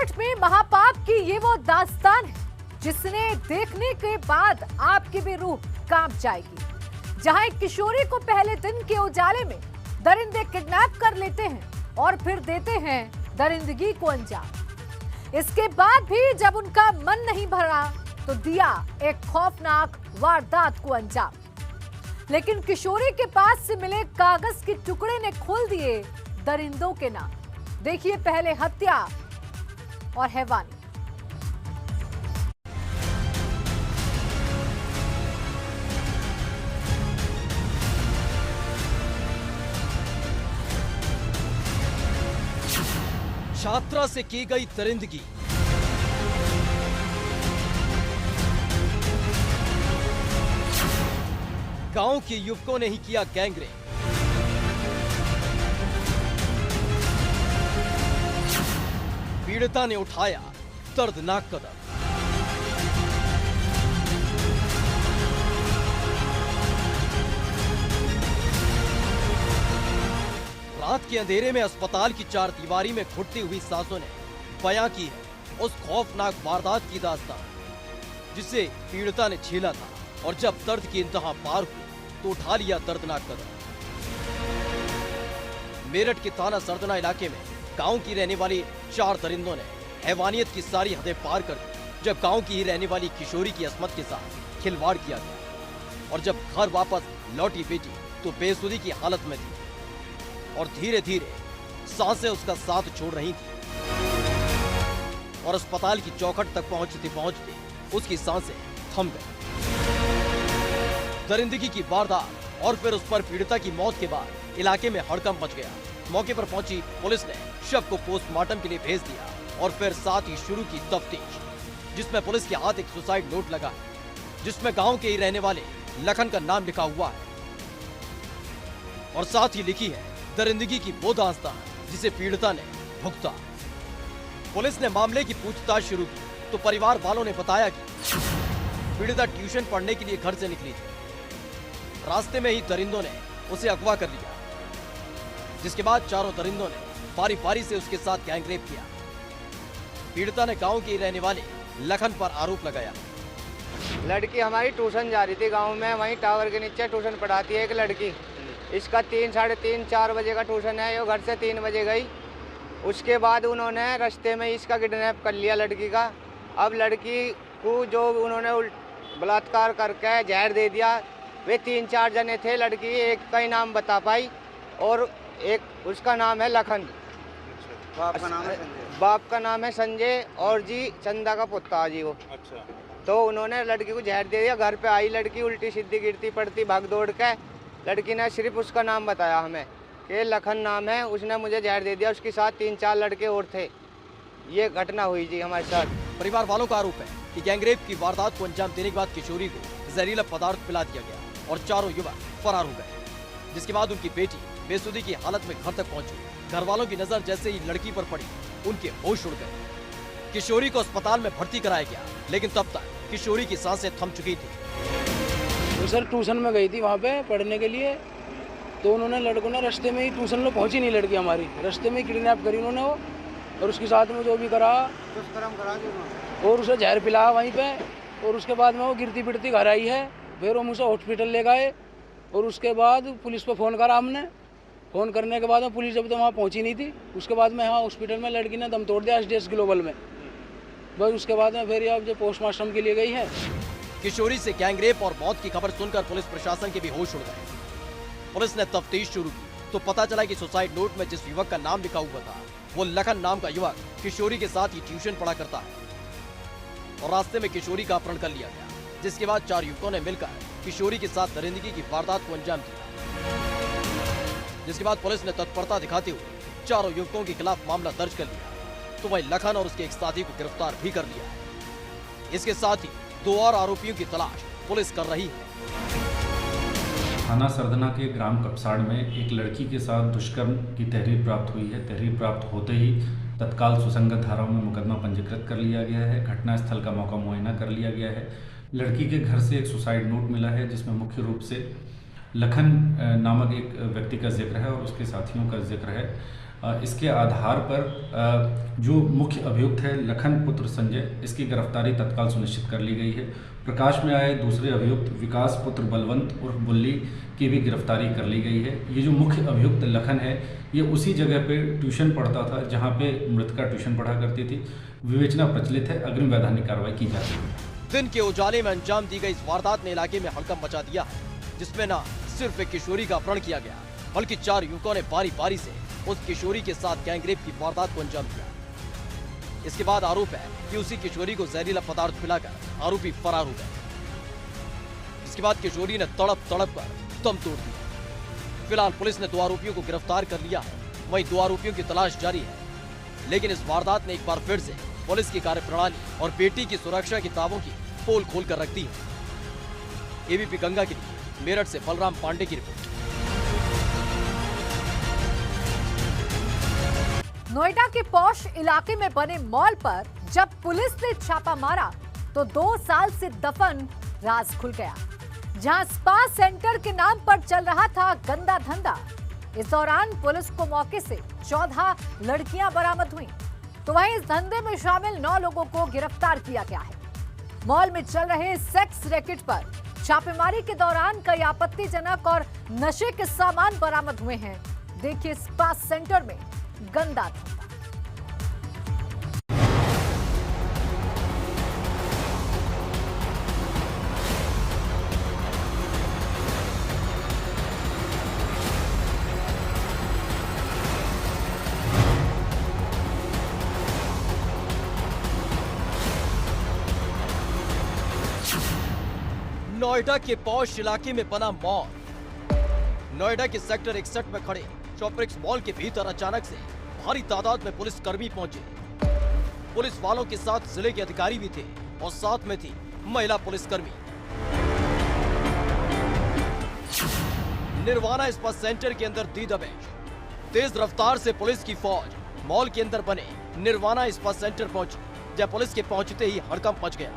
मेरठ में महापाप की ये वो दास्तान है जिसने देखने के बाद आपकी भी रूह कांप जाएगी। जहां एक किशोरी को पहले दिन के उजाले में दरिंदे किडनैप कर लेते हैं और फिर देते हैं दरिंदगी को अंजाम। इसके बाद भी जब उनका मन नहीं भरा तो दिया एक खौफनाक वारदात को अंजाम। लेकिन किशोरी के पास से मिले कागज के टुकड़े ने खोल दिए दरिंदों के नाम। देखिए पहले हत्या और हैवानी। छात्रा से की गई दरिंदगी, गांव के युवकों ने ही किया गैंगरेप। पीड़िता ने उठाया दर्दनाक कदम। रात के अंधेरे में अस्पताल की चार दीवारी में घुटती हुई सांसों ने बयां की है उस खौफनाक वारदात की दास्तान जिसे पीड़िता ने झेला था, और जब दर्द की इंतहा पार हुई तो उठा लिया दर्दनाक कदम। मेरठ के थाना सरदना इलाके में गांव की रहने वाली चार दरिंदों ने हैवानियत की सारी हदें पार कर दी जब गांव की ही रहने वाली किशोरी की अस्मत के साथ खिलवाड़ किया गया। और जब घर वापस लौटी बेटी तो बेसुधी की हालत में थी और धीरे धीरे सांसें उसका साथ छोड़ रही थी और अस्पताल की चौखट तक पहुंचते पहुंचते उसकी सांसें थम गई। दरिंदगी की वारदात और फिर उस पर पीड़िता की मौत के बाद इलाके में हड़कंप मच गया। मौके पर पहुंची पुलिस ने शव को पोस्टमार्टम के लिए भेज दिया और फिर साथ ही शुरू की तफ्तीश, जिसमें पुलिस के हाथ एक सुसाइड नोट लगा है जिसमें गांव के ही रहने वाले लखन का नाम लिखा हुआ है और साथ ही लिखी है दरिंदगी की वो दास्तान जिसे पीड़िता ने भुगता। पुलिस ने मामले की पूछताछ शुरू की तो परिवार वालों ने बताया कि पीड़िता ट्यूशन पढ़ने के लिए घर से निकली थी। रास्ते में ही दरिंदों ने उसे अगवा कर लिया, जिसके बाद चारों दरिंदों ने बारी बारी से उसके साथ गैंगरेप किया। पीड़िता ने गांव के रहने वाले लखन पर आरोप लगाया। लड़की हमारी ट्यूशन जा रही थी गांव में, वहीं टावर के नीचे ट्यूशन पढ़ाती है एक लड़की। इसका 3, साढ़े 3, 4 बजे का ट्यूशन है। ये घर से 3 बजे गई। उसके बाद उन्होंने रास्ते में इसका किडनैप कर लिया लड़की का। अब लड़की को जो उन्होंने बलात्कार करके जहर दे दिया। वे 3-4 जने थे। लड़की एक का ही नाम बता पाई और एक उसका नाम है लखन। बाप का नाम है संजय। बाप का नाम है संजय और जी चंदा का पुत्ता जी वो। अच्छा। तो उन्होंने लड़की को जहर दे दिया। घर पे आई लड़की उल्टी सीधी गिरती पड़ती भाग दौड़ के। लड़की ने सिर्फ उसका नाम बताया हमें कि लखन नाम है, उसने मुझे जहर दे दिया। उसके साथ 3-4 लड़के और थे। ये घटना हुई जी हमारे साथ। परिवार वालों का आरोप है कि गैंगरेप की वारदात को अंजाम देने के बाद किशोरी को जहरीला पदार्थ पिला दिया गया और चारों युवक फरार हो गए, जिसके बाद उनकी बेटी बेसुधी की हालत में घर तक पहुंची। घर वालों की नजर जैसे ही लड़की पर पड़ी उनके होश उड़ गए। किशोरी को अस्पताल में भर्ती कराया गया, लेकिन तब तक किशोरी की सांसें थम चुकी थी। तो सर ट्यूशन में गई थी वहाँ पे पढ़ने के लिए, तो उन्होंने लड़कों ने रास्ते में ही ट्यूशन में पहुंची नहीं लड़की हमारी, रास्ते में ही किडनैप करी उन्होंने वो, और उसके साथ में जो भी करा दुष्कर्म करा दिया और उसे जहर पिलाया वहीं पे। और उसके बाद में वो गिरती पिटती घर आई है। फिर हम उसे हॉस्पिटल ले गए और उसके बाद पुलिस को फ़ोन करा हमने। फ़ोन करने के बाद में पुलिस जब तो वहाँ पहुँची नहीं थी। उसके बाद में यहाँ हॉस्पिटल में लड़की ने दम तोड़ दिया एसडीएस ग्लोबल में। बस उसके बाद में फिर अब जो पोस्टमार्टम के लिए गई है। किशोरी से गैंगरेप और मौत की खबर सुनकर पुलिस प्रशासन के भी होश उड़ गए। पुलिस ने तफ्तीश शुरू की तो पता चला कि सुसाइड नोट में जिस युवक का नाम लिखा हुआ था वो लखन नाम का युवक किशोरी के साथ ही ट्यूशन पढ़ा करता है और रास्ते में किशोरी का अपहरण कर लिया गया, जिसके बाद 4 युवकों ने मिलकर किशोरी के साथ दरिंदगी की वारदात को अंजाम दिया। जिसके बाद पुलिस ने तत्परता दिखाते हुए चारों युवकों के खिलाफ मामला दर्ज कर लिया, तो वहीं लखन और उसके एक साथी को गिरफ्तार भी कर लिया। इसके साथ ही 2 और आरोपियों की तलाश पुलिस कर रही है। थाना सरदना के ग्राम कपसाड़ में एक लड़की के साथ दुष्कर्म की तहरीर प्राप्त हुई है। तहरीर प्राप्त होते ही तत्काल सुसंगत धाराओं में मुकदमा पंजीकृत कर लिया गया है। घटनास्थल का मौका मुआयना कर लिया गया है। लड़की के घर से एक सुसाइड नोट मिला है जिसमें मुख्य रूप से लखन नामक एक व्यक्ति का जिक्र है और उसके साथियों का जिक्र है। इसके आधार पर जो मुख्य अभियुक्त है लखन पुत्र संजय, इसकी गिरफ्तारी तत्काल सुनिश्चित कर ली गई है। प्रकाश में आए दूसरे अभियुक्त विकास पुत्र बलवंत उर्फ बुल्ली की भी गिरफ्तारी कर ली गई है। ये जो मुख्य अभियुक्त लखन है, ये उसी जगह पे ट्यूशन पढ़ता था जहाँ पे मृतका ट्यूशन पढ़ा करती थी। विवेचना प्रचलित है, अग्रिम वैधानिक कार्रवाई की जा रही है। दिन के उजाले में अंजाम दी गई इस वारदात ने इलाके में हड़कंप मचा दिया है, जिसमें न सिर्फ एक किशोरी का अपहरण किया गया, बल्कि 4 युवकों ने बारी बारी से उस किशोरी के साथ गैंगरेप की वारदात को अंजाम दिया। इसके बाद आरोप है कि उसी किशोरी को जहरीला पदार्थ पिलाकर आरोपी फरार हो गए। इसके बाद किशोरी ने तड़प तड़प कर दम तोड़ दिया। फिलहाल पुलिस ने 2 आरोपियों को गिरफ्तार कर लिया है, वहीं 2 आरोपियों की तलाश जारी है। लेकिन इस वारदात ने एक बार फिर से पुलिस की कार्यप्रणाली और बेटी की सुरक्षा की ताबों की पोल खोल कर रख दी है। एबीपी गंगा के लिए मेरठ से बलराम पांडे की रिपोर्ट। नोएडा के पॉश इलाके में बने मॉल पर जब पुलिस ने छापा मारा तो 2 साल से दफन राज खुल गया। जहां स्पा सेंटर के नाम पर चल रहा था गंदा धंधा, इस दौरान पुलिस को मौके से 14 लड़कियां बरामद हुई, तो वहीं इस धंधे में शामिल 9 लोगों को गिरफ्तार किया गया है। मॉल में चल रहे सेक्स रैकेट पर छापेमारी के दौरान कई आपत्तिजनक और नशे के सामान बरामद हुए हैं। देखिए स्पा सेंटर में गंदा धंधा। नोएडा के पॉश इलाके में बना मॉल। नोएडा के सेक्टर 61 में खड़े शॉपरिक्स मॉल के भीतर अचानक से भारी तादाद में पुलिस कर्मी पहुंचे। पुलिस वालों के साथ जिले के अधिकारी भी थे और साथ में थी महिला पुलिसकर्मी। निर्वाणा इस्पात सेंटर के अंदर दी दबिश। तेज रफ्तार से पुलिस की फौज मॉल के अंदर बने निर्वाणा इस्पात सेंटर पहुंची, जब पुलिस के पहुंचते ही हड़कंप मच गया।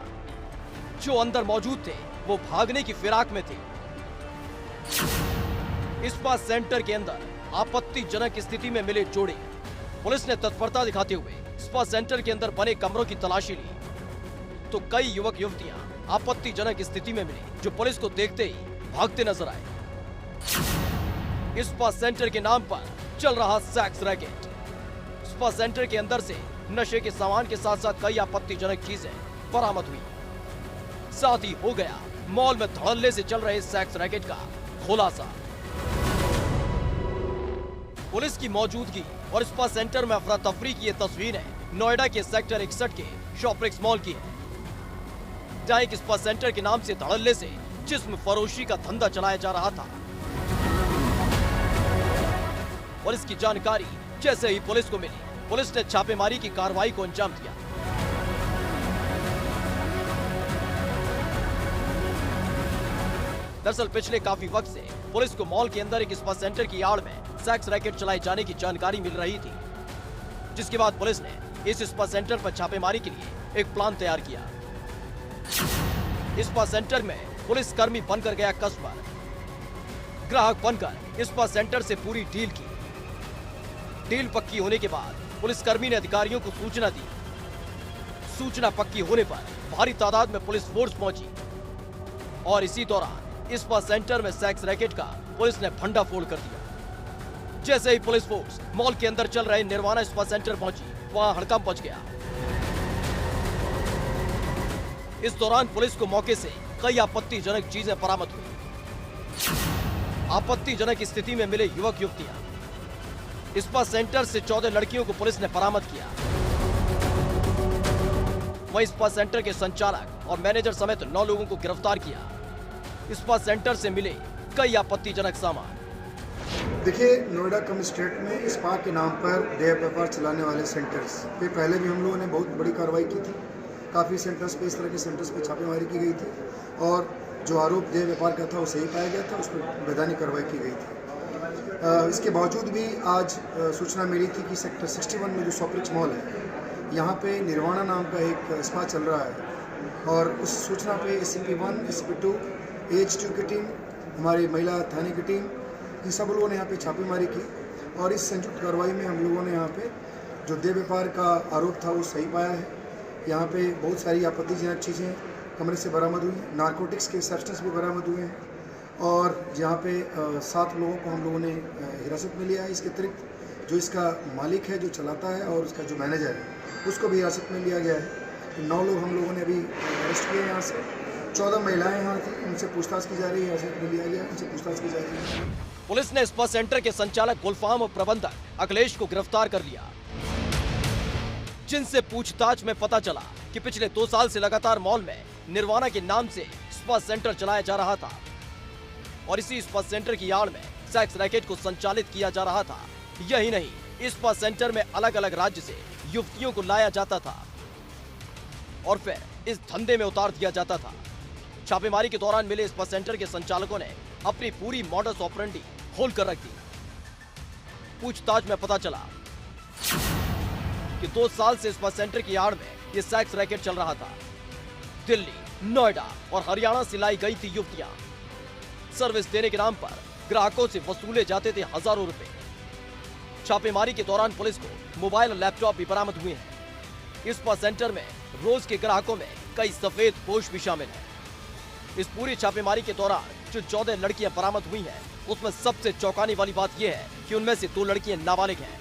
जो अंदर मौजूद थे वो भागने की फिराक में थे। इस्पात सेंटर के अंदर आपत्तिजनक स्थिति में मिले जोड़े। पुलिस ने तत्परता दिखाते हुए इस्पात सेंटर के अंदर बने कमरों की तलाशी ली, तो कई युवक युवतियां आपत्तिजनक स्थिति में मिले, जो पुलिस को देखते ही भागते नजर आए। इस्पात सेंटर के नाम पर चल रहा सेक्स रैकेट। इस्पात सेंटर के अंदर से नशे के सामान के साथ साथ कई आपत्तिजनक चीजें बरामद हुई। साथ ही हो गया मॉल में धड़ल्ले से चल रहे सेक्स रैकेट का खुलासा। पुलिस की मौजूदगी और इस्पात सेंटर में अफरा तफरी की ये तस्वीरें नोएडा के सेक्टर 61 के शॉपरिक्स मॉल की है, जहां एक इस्पात सेंटर के नाम से धड़ल्ले से जिस्म फरोशी का धंधा चलाया जा रहा था। और इसकी जानकारी जैसे ही पुलिस को मिली, पुलिस ने छापेमारी की कार्रवाई को अंजाम दिया। दरअसल पिछले काफी वक्त से पुलिस को मॉल के अंदर एक इस्पात सेंटर की आड़ में सेक्स रैकेट चलाए जाने की जानकारी मिल रही थी, जिसके बाद पुलिस ने इस इस्पात सेंटर पर छापेमारी के लिए एक प्लान तैयार किया। इस्पात सेंटर में पुलिस कर्मी बनकर गया कस्टमर, ग्राहक बनकर इस्पात सेंटर से पूरी डील की। डील पक्की होने के बाद पुलिस कर्मी ने अधिकारियों को सूचना दी। सूचना पक्की होने पर भारी तादाद में पुलिस फोर्स पहुंची और इसी दौरान इस्पात सेंटर में सेक्स रैकेट का पुलिस ने भंडाफोड़ कर दिया। जैसे ही पुलिस फोर्स मॉल के अंदर चल रहे निर्वाणा इस्पात सेंटर पहुंची, वहां हड़कंप मच गया। इस दौरान पुलिस को मौके से कई आपत्तिजनक चीजें बरामद हुई। आपत्तिजनक स्थिति में मिले युवक युवतियां। इस्पात सेंटर से 14 लड़कियों को पुलिस ने बरामद किया। वहीं इस्पात सेंटर के संचालक और मैनेजर समेत 9 लोगों को गिरफ्तार किया। इस्पात सेंटर से मिले कई आपत्तिजनक सामान। देखिए, नोएडा कमिश्नरेट में इस्पात के नाम पर देह व्यापार चलाने वाले सेंटर्स पे पहले भी हम लोगों ने बहुत बड़ी कार्रवाई की थी। काफ़ी सेंटर्स पे, इस तरह के सेंटर्स पे छापेमारी की गई थी और जो आरोप देह व्यापार का था वो सही पाया गया था, उस पर वैधानिक कार्रवाई की गई थी। इसके बावजूद भी आज सूचना मिली थी कि सेक्टर 61 में जो शॉपरिक्स मॉल है, यहाँ पे निर्वाणा नाम का एक स्पा चल रहा है और उस सूचना पे SCP-1, SCP-2, AH2 की टीम, हमारी महिला थाने की टीम, इन सब लोगों ने यहाँ पे छापेमारी की और इस संयुक्त कार्रवाई में हम लोगों ने यहाँ पे जो देह व्यापार का आरोप था वो सही पाया है। यहाँ पे बहुत सारी आपत्तिजनक चीज़ें कमरे से बरामद हुई, नारकोटिक्स के सब्सटेंस भी बरामद हुए हैं और यहाँ पे 7 लोगों को हम लोगों ने हिरासत में लिया है। इसके अतिरिक्त जो इसका मालिक है, जो चलाता है, और उसका जो मैनेजर है, उसको भी हिरासत में लिया गया है। 9 लोग हम लोगों ने अभी अरेस्ट किए यहाँ से। 14 महिलाएं यहाँ थी, उनसे पूछताछ की जा रही है, हिरासत में लिया गया, उनसे पूछताछ की जा रही है। पुलिस ने स्पा सेंटर के संचालक गुलफाम और प्रबंधक अखिलेश को गिरफ्तार कर लिया, जिनसे पूछताछ में पता चला कि पिछले 2 साल से लगातार मॉल में निर्वाणा के नाम से स्पा सेंटर चलाया जा रहा था और इसी स्पा सेंटर की आड़ में सेक्स रैकेट को संचालित किया जा रहा था। यही नहीं, इस स्पा सेंटर में अलग अलग राज्य से युवतियों को लाया जाता था और फिर इस धंधे में उतार दिया जाता था। छापेमारी के दौरान मिले स्पा सेंटर के संचालकों ने अपनी पूरी मॉडस ऑपरेंडी खोल कर रख दी। पूछताछ में पता चला कि 2 साल से स्पा सेंटर की आड़ में ये सेक्स रैकेट चल रहा था। दिल्ली, नोएडा और हरियाणा से लाई गई थी युवतियां। सर्विस देने के नाम पर ग्राहकों से वसूले जाते थे हजारों रुपए। छापेमारी के दौरान पुलिस को मोबाइल और लैपटॉप भी बरामद हुए हैं। इस स्पा सेंटर में रोज के ग्राहकों में कई सफेद पोश भी शामिल हैं। इस पूरी छापेमारी के दौरान जो 14 लड़कियां बरामद हुई हैं, उसमें सबसे चौंकाने वाली बात यह है कि उनमें से 2 लड़कियां नाबालिग हैं,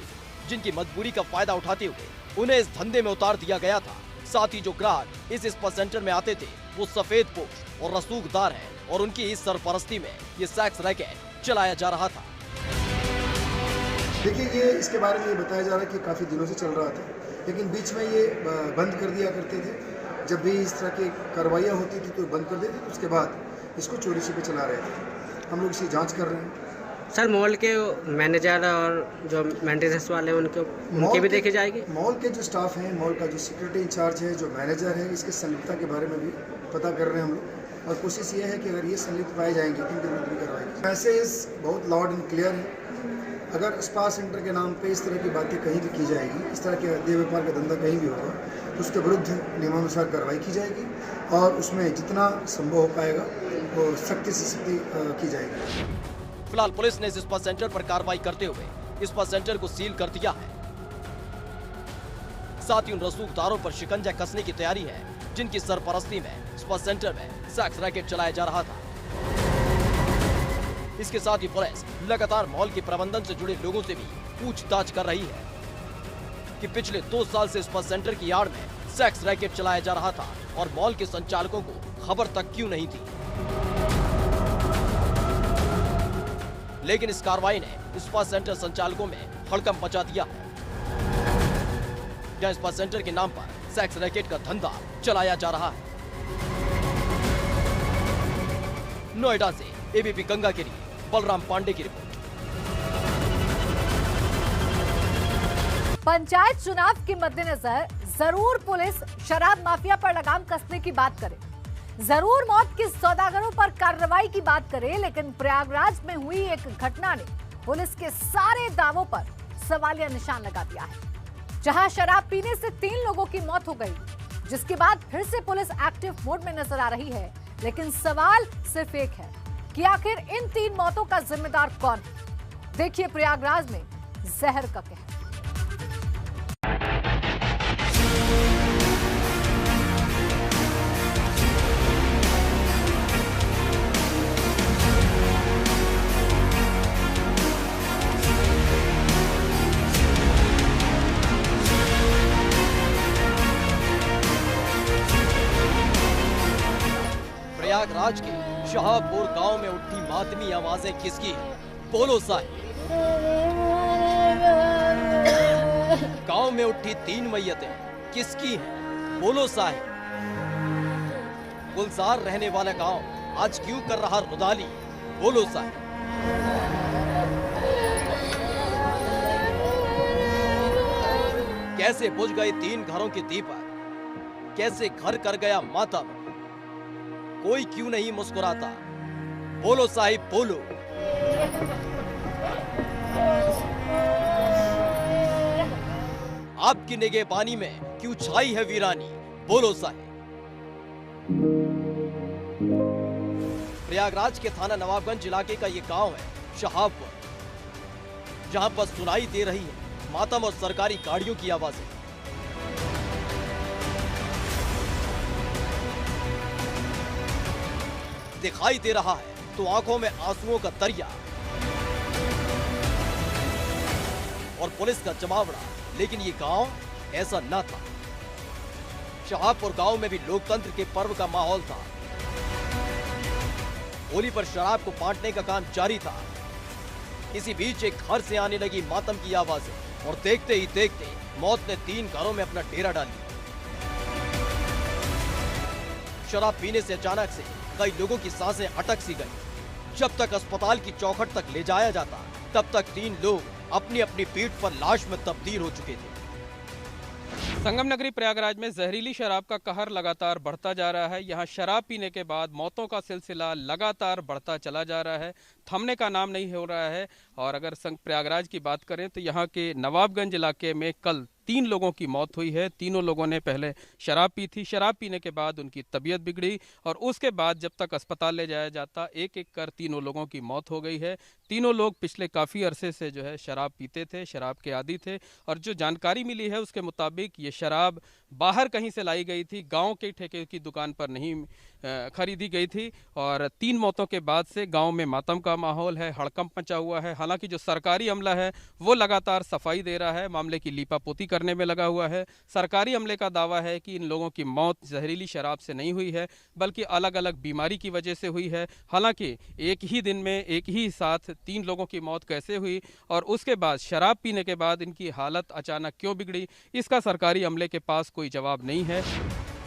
जिनकी मजबूरी का फायदा उठाते हुए उन्हें इस धंधे में उतार दिया गया था। साथ ही जो ग्राहक इस स्पा सेंटर में आते थे वो सफेद पोश और रसूखदार हैं और उनकी इस सरपरस्ती में ये सेक्स रैकेट चलाया जा रहा था। देखिए, ये इसके बारे में ये बताया जा रहा है कि काफ़ी दिनों से चल रहा था, लेकिन बीच में ये बंद कर दिया करते थे। जब भी इस तरह की कार्रवाइयाँ होती थी तो बंद कर देते थे, उसके बाद इसको चोरी छिपे चला रहे थे। हम लोग इसी जांच कर रहे हैं। सर, मॉल के मैनेजर और जो मेंटेनेंस वाले हैं उनके भी देखे जाएगी। मॉल के जो स्टाफ हैं, मॉल का जो सिक्योरिटी इंचार्ज है, जो मैनेजर है, इसके संलिप्तता के बारे में भी पता कर रहे हैं हम लोग और कोशिश ये है कि अगर ये संलिप्त पाए जाएंगे तो इनके विरुद्ध भी कार्रवाई की। मैसेज बहुत लाउड एंड क्लियर है। अगर स्पा सेंटर के नाम पे इस तरह की बातें कहीं भी की जाएगी, इस तरह के देह व्यापार का धंधा कहीं भी होगा, तो उसके विरुद्ध नियमानुसार कार्रवाई की जाएगी और उसमें जितना संभव हो पाएगा वो सख्ती से सख्ती की जाएगी। फिलहाल पुलिस ने इस स्पा सेंटर पर कार्रवाई करते हुए स्पा सेंटर को सील कर दिया है। साथ ही उन रसूखदारों पर शिकंजा कसने की तैयारी है, जिनकी सरपरस्ती में स्पा सेंटर में सेक्स रैकेट चलाया जा रहा था। इसके साथ ही पुलिस लगातार मॉल के प्रबंधन से जुड़े लोगों से भी पूछताछ कर रही है कि पिछले 2 साल से स्पा सेंटर की आड़ में सेक्स रैकेट चलाया जा रहा था और मॉल के संचालकों को खबर तक क्यों नहीं थी। लेकिन इस कार्रवाई ने स्पा सेंटर संचालकों में हड़कंप मचा दिया है, जहां स्पा सेंटर के नाम पर सेक्स रैकेट का धंधा चलाया जा रहा है। नोएडा से एबीपी गंगा के लिए बलराम पांडे की रिपोर्ट। पंचायत चुनाव के मद्देनजर जरूर पुलिस शराब माफिया पर लगाम कसने की बात करे, जरूर मौत के सौदागरों पर कार्रवाई की बात करे, लेकिन प्रयागराज में हुई एक घटना ने पुलिस के सारे दावों पर सवालिया निशान लगा दिया है। जहां शराब पीने से 3 लोगों की मौत हो गई, जिसके बाद फिर से पुलिस एक्टिव मोड में नजर आ रही है। लेकिन सवाल सिर्फ एक है कि आखिर इन 3 मौतों का जिम्मेदार कौन है। देखिए प्रयागराज में जहर का कहर। प्रयागराज के शाहपुर गांव में उठी मातमी आवाजें किसकी? बोलो साहब। गांव में उठी 3 मैयतें किसकी हैं? बोलो साहब। गुलजार रहने वाला गांव आज क्यों कर रहा रुदाली? बोलो साहब। कैसे बुझ गए 3 घरों के दीपक? कैसे घर कर गया मातम? कोई क्यों नहीं मुस्कुराता? बोलो साहिब, बोलो। आपकी निगहबानी में क्यों छाई है वीरानी? बोलो साहिब। प्रयागराज के थाना नवाबगंज इलाके का ये गांव है शाहपुर। जहां पर सुनाई दे रही है मातम और सरकारी गाड़ियों की आवाजें। दिखाई दे रहा है तो आंखों में आंसुओं का दरिया और पुलिस का जमावड़ा, लेकिन ये गांव ऐसा न था। शाहपुर गांव में भी लोकतंत्र के पर्व का माहौल था। होली पर शराब को बांटने का काम जारी था। इसी बीच एक घर से आने लगी मातम की आवाजें और देखते ही देखते मौत ने 3 घरों में अपना डेरा डाल लिया। शराब पीने से अचानक से कई लोगों की सांसें अटक सी गई। जब तक अस्पताल की चौखट तक ले जाया जाता तब तक 3 लोग अपनी अपनी पीठ पर लाश में तब्दील हो चुके थे। संगम नगरी प्रयागराज में जहरीली शराब का कहर लगातार बढ़ता जा रहा है। यहाँ शराब पीने के बाद मौतों का सिलसिला लगातार बढ़ता चला जा रहा है, थमने का नाम नहीं हो रहा है। और अगर संग प्रयागराज की बात करें तो यहाँ के नवाबगंज इलाके में कल 3 लोगों की मौत हुई है। तीनों लोगों ने पहले शराब पी थी। शराब पीने के बाद उनकी तबीयत बिगड़ी और उसके बाद जब तक अस्पताल ले जाया जाता एक एक कर 3 लोगों की मौत हो गई है। तीनों लोग पिछले काफ़ी अरसे से जो है शराब पीते थे, शराब के आदी थे। और जो जानकारी मिली है उसके मुताबिक ये शराब बाहर कहीं से लाई गई थी, गांव के ठेके की दुकान पर नहीं खरीदी गई थी। और 3 मौतों के बाद से गांव में मातम का माहौल है, हड़कंप मचा हुआ है। हालांकि जो सरकारी अमला है वो लगातार सफाई दे रहा है, मामले की लीपापोती करने में लगा हुआ है। सरकारी अमले का दावा है कि इन लोगों की मौत जहरीली शराब से नहीं हुई है बल्कि अलग अलग बीमारी की वजह से हुई है। हालांकि एक ही दिन में एक ही साथ 3 लोगों की मौत कैसे हुई और उसके बाद शराब पीने के बाद इनकी हालत अचानक क्यों बिगड़ी, इसका सरकारी अमले के पास कोई जवाब नहीं है।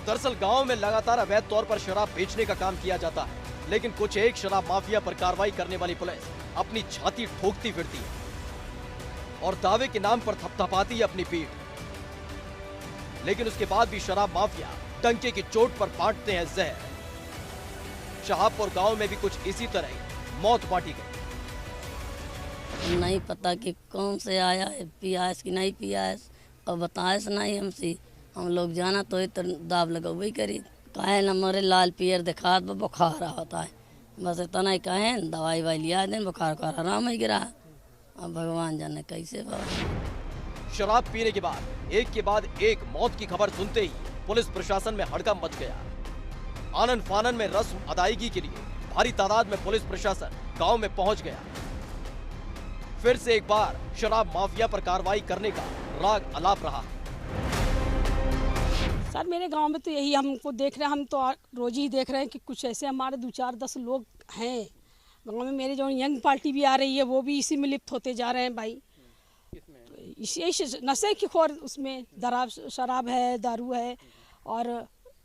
दरअसल गांव में लगातार अवैध तौर पर शराब बेचने का काम किया जाता है, लेकिन कुछ एक शराब माफिया पर कार्रवाई करने वाली पुलिस अपनी छाती ठोकती फिरती है और दावे के नाम पर थपथपाती है अपनी पीठ। लेकिन उसके बाद भी शराब माफिया डंके की चोट पर बांटते हैं जहर। शाहपुर गांव में भी कुछ इसी तरह मौत बांटी गई। नहीं पता कि कौन से आया है, पिया है कि नहीं पिया है और बताए से नहीं हमसे। हम लोग जाना तो इतना दाब लगा वही करी कहे न मरे लाल पियर दिखा बुखार होता है, बस इतना ही कहे दवाई वाई लिया दें बुखार का आराम ही गिरा। अब भगवान जाने कैसे बाबा। शराब पीने के बाद एक मौत की खबर सुनते ही पुलिस प्रशासन में हड़कंप मच गया। आनन फानन में रस्म अदायगी के लिए भारी तादाद में पुलिस प्रशासन गांव में पहुंच गया। फिर से एक बार शराब माफिया पर कार्रवाई करने का राग अलाप रहा। सर मेरे गांव में तो यही हमको देख रहे हैं, हम तो रोज ही देख रहे हैं कि कुछ ऐसे हमारे 2-4-10 लोग हैं गांव में। मेरे जो यंग पार्टी भी आ रही है वो भी इसी में लिप्त होते जा रहे हैं भाई। इसी नशे की खोर उसमें शराब है, दारू है और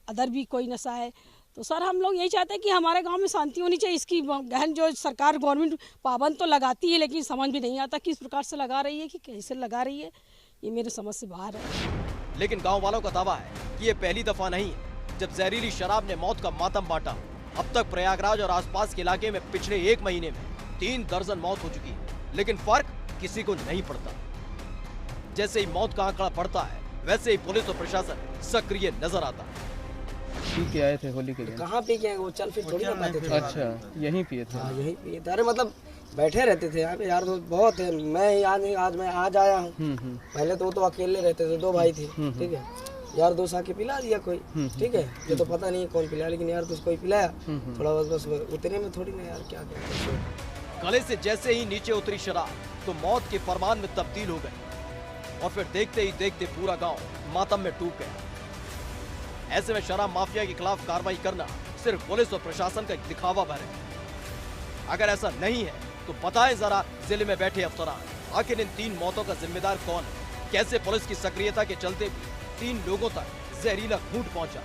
अदर भी कोई नशा है। तो सर हम लोग यही चाहते हैं कि हमारे गांव में शांति होनी चाहिए। इसकी गहन जो सरकार गवर्नमेंट पाबंद तो लगाती है लेकिन समझ भी नहीं आता किस प्रकार से लगा रही है, कि कैसे लगा रही है, ये मेरे समझ से बाहर है। लेकिन गांव वालों का दावा है कि ये पहली दफा नहीं है जब जहरीली शराब ने मौत का मातम बांटा। अब तक प्रयागराज और आसपास के इलाके में पिछले 1 महीने में 3 दर्जन मौत हो चुकी है, लेकिन फर्क किसी को नहीं पड़ता। जैसे ही मौत का आंकड़ा बढ़ता है वैसे ही पुलिस और प्रशासन सक्रिय नजर आता है। पी के आए थे होली के दिन? कहाँ पी के आए, वो चल फिर थोड़ी ना पाते थे। अच्छा यहीं पिए थे? हाँ यहीं पिए थे। अरे मतलब बैठे रहते थे यहाँ पे यार दोस्त बहुत है। मैं आज आया हूँ। पहले तो वो तो अकेले रहते थे, 2 भाई थे, ठीक है। यार दोस्त आके पिला दिया कोई, ठीक है। ये तो पता नहीं कौन पिलाया लेकिन यार दोस्त कोई पिलाया थोड़ा बस उतने में थोड़ी ना यार क्या कहते। गले से जैसे ही नीचे उतरी शराब तो मौत के फरमान में तब्दील हो गई और फिर देखते ही देखते पूरा गांव मातम में डूब गया। ऐसे में शराब माफिया के खिलाफ कार्रवाई करना सिर्फ पुलिस और प्रशासन का दिखावा भर है। अगर ऐसा नहीं है तो बताएं जरा जिले में बैठे अफसरान, आखिर इन 3 मौतों का जिम्मेदार कौन है? कैसे पुलिस की सक्रियता के चलते भी 3 लोगों तक जहरीला घूंट पहुंचा?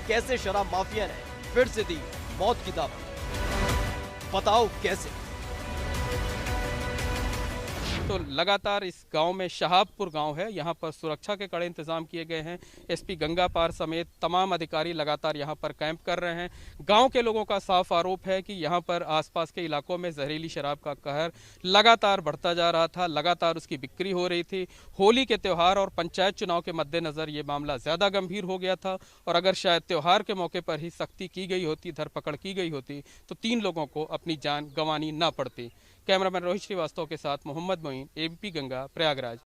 कैसे शराब माफिया ने फिर से दी मौत की दावत? बताओ कैसे? तो लगातार इस गांव में शाहपुर गांव है, यहाँ पर सुरक्षा के कड़े इंतजाम किए गए हैं। एसपी गंगापार समेत तमाम अधिकारी लगातार यहाँ पर कैंप कर रहे हैं। गांव के लोगों का साफ आरोप है कि यहाँ पर आसपास के इलाकों में जहरीली शराब का कहर लगातार बढ़ता जा रहा था, लगातार उसकी बिक्री हो रही थी। होली के त्यौहार और पंचायत चुनाव के मद्देनज़र ये मामला ज़्यादा गंभीर हो गया था और अगर शायद त्यौहार के मौके पर ही सख्ती की गई होती, धरपकड़ की गई होती तो 3 लोगों को अपनी जान गंवानी ना पड़ती। कैमरामैन रोहित श्रीवास्तव के साथ मोहम्मद मोइन, एबीपी गंगा, प्रयागराज।